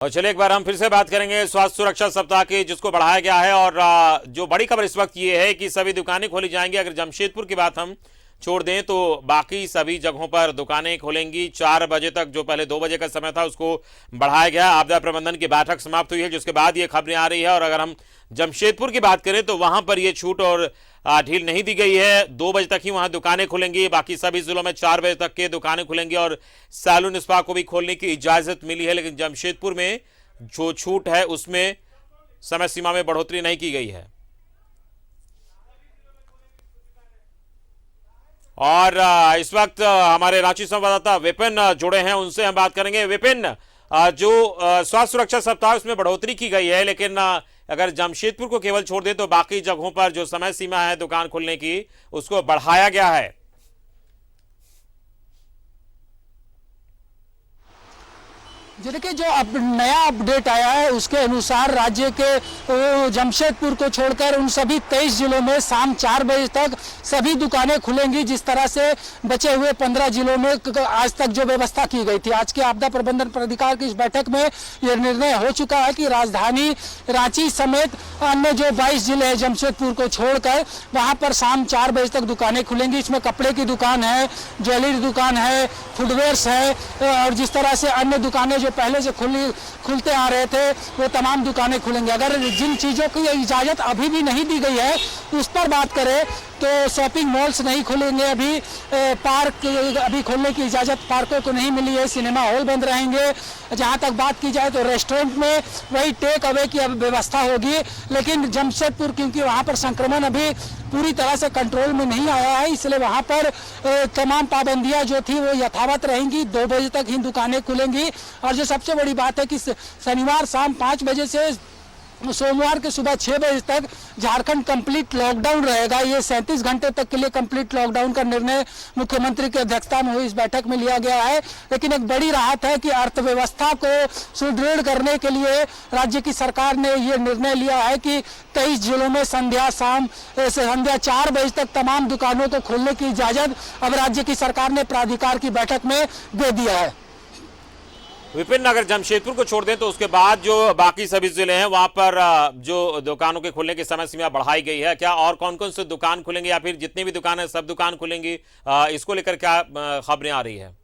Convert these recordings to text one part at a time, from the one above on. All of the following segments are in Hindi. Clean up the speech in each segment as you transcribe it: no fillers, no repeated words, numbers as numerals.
और चलिए एक बार हम फिर से बात करेंगे स्वास्थ्य सुरक्षा सप्ताह की, जिसको बढ़ाया गया है। और जो बड़ी खबर इस वक्त ये है कि सभी दुकानें खोली जाएंगी। अगर जमशेदपुर की बात हम छोड़ दें तो बाकी सभी जगहों पर दुकानें खोलेंगी 4 बजे तक। जो पहले 2 बजे का समय था उसको बढ़ाया गया। आपदा प्रबंधन की बैठक समाप्त हुई है, जिसके बाद ये खबरें आ रही है। और अगर हम जमशेदपुर की बात करें तो वहां पर ये छूट और ढील नहीं दी गई है। 2 बजे तक ही वहां दुकानें खुलेंगी। बाकी सभी जिलों में 4 बजे तक के दुकानें खुलेंगी और सैलून स्पा को भी खोलने की इजाजत मिली है। लेकिन जमशेदपुर में जो छूट है उसमें समय सीमा में बढ़ोतरी नहीं की गई है। और इस वक्त हमारे रांची संवाददाता विपिन जुड़े हैं, उनसे हम बात करेंगे। विपिन, जो स्वास्थ्य सुरक्षा सप्ताह उसमें बढ़ोतरी की गई है, लेकिन अगर जमशेदपुर को केवल छोड़ दें तो बाकी जगहों पर जो समय सीमा है दुकान खुलने की उसको बढ़ाया गया है। देखिए, जो अब नया अपडेट आया है उसके अनुसार राज्य के जमशेदपुर को छोड़कर उन सभी 23 जिलों में शाम 4 बजे तक सभी दुकानें खुलेंगी। जिस तरह से बचे हुए 15 जिलों में आज तक जो व्यवस्था की गई थी, आज के आपदा प्रबंधन प्राधिकार की इस बैठक में यह निर्णय हो चुका है कि राजधानी रांची समेत अन्य जो 22 जिले हैं जमशेदपुर को छोड़कर वहां पर शाम 4 बजे तक दुकानें खुलेंगी। इसमें कपड़े की दुकान है, ज्वेलरी दुकान है, फुटवेयर्स है और जिस तरह से अन्य दुकानें जो पहले से खुलते आ रहे थे वो तमाम दुकानें खुलेंगी। अगर जिन चीज़ों की इजाज़त अभी भी नहीं दी गई है उस पर बात करें तो शॉपिंग मॉल्स नहीं खुलेंगे, अभी पार्क अभी खोलने की इजाज़त पार्कों को नहीं मिली है, सिनेमा हॉल बंद रहेंगे। जहां तक बात की जाए तो रेस्टोरेंट में वही टेक अवे की अब व्यवस्था होगी। लेकिन जमशेदपुर क्योंकि वहां पर संक्रमण अभी पूरी तरह से कंट्रोल में नहीं आया है, इसलिए वहां पर तमाम पाबंदियां जो थी वो यथावत रहेंगी। 2 बजे तक ही दुकानें खुलेंगी। और जो सबसे बड़ी बात है कि शनिवार शाम 5 बजे से सोमवार के सुबह 6 बजे तक झारखंड कंप्लीट लॉकडाउन रहेगा। ये 37 घंटे तक के लिए कंप्लीट लॉकडाउन का निर्णय मुख्यमंत्री की अध्यक्षता में हुई इस बैठक में लिया गया है। लेकिन एक बड़ी राहत है कि अर्थव्यवस्था को सुदृढ़ करने के लिए राज्य की सरकार ने ये निर्णय लिया है कि 23 जिलों में संध्या 4 बजे तक तमाम दुकानों को खोलने की इजाजत अब राज्य की सरकार ने प्राधिकार की बैठक में दे दिया है। विपिन, अगर जमशेदपुर को छोड़ दें तो उसके बाद जो बाकी सभी जिले हैं वहां पर जो दुकानों के खुलने की समय सीमा बढ़ाई गई है, क्या और कौन कौन से दुकान खुलेंगे या फिर जितनी भी दुकान है सब दुकान खुलेंगी? इसको लेकर क्या खबरें आ रही है?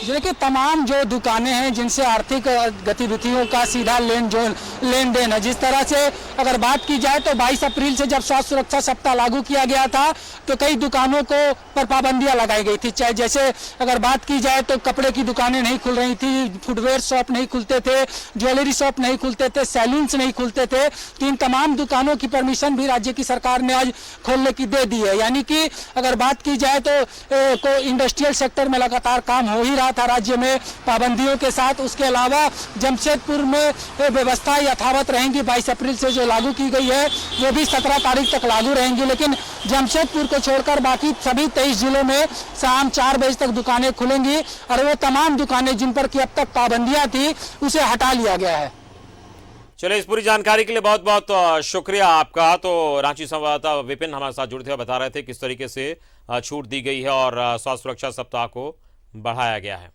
देखिए, तमाम जो दुकानें हैं जिनसे आर्थिक गतिविधियों का सीधा लेन देन है, जिस तरह से अगर बात की जाए तो 22 अप्रैल से जब स्वास्थ्य सुरक्षा सप्ताह लागू किया गया था तो कई दुकानों को पर पाबंदियां लगाई गई थी। चाहे जैसे अगर बात की जाए तो कपड़े की दुकानें नहीं खुल रही थी, फुटवेयर शॉप नहीं खुलते थे, ज्वेलरी शॉप नहीं खुलते थे, सैलून्स नहीं खुलते थे। तो इन तमाम दुकानों की परमिशन भी राज्य की सरकार ने आज खोलने की दे दी है। यानी कि अगर बात की जाए तो इंडस्ट्रियल सेक्टर में लगातार काम हो ही रहा था राज्य में पाबंदियों के साथ। उसके अलावा जमशेदपुर में व्यवस्था यथावत रहेंगी। 22 अप्रैल से जो लागू की गई है वो भी 17 तारीख तक लागू रहेंगी। लेकिन जमशेदपुर को छोड़कर बाकी सभी 23 जिलों में शाम 4 बजे तक दुकानें खुलेंगी और वो तमाम दुकानें जिन पर की अब तक पाबंदियां थी उसे हटा लिया गया है। चलिए, इस पूरी जानकारी के लिए बहुत बहुत शुक्रिया आपका। तो रांची संवाददाता विपिन हमारे साथ जुड़े थे, बता रहे थे किस तरीके से छूट दी गई है और स्वास्थ्य सुरक्षा सप्ताह को बढ़ाया गया है।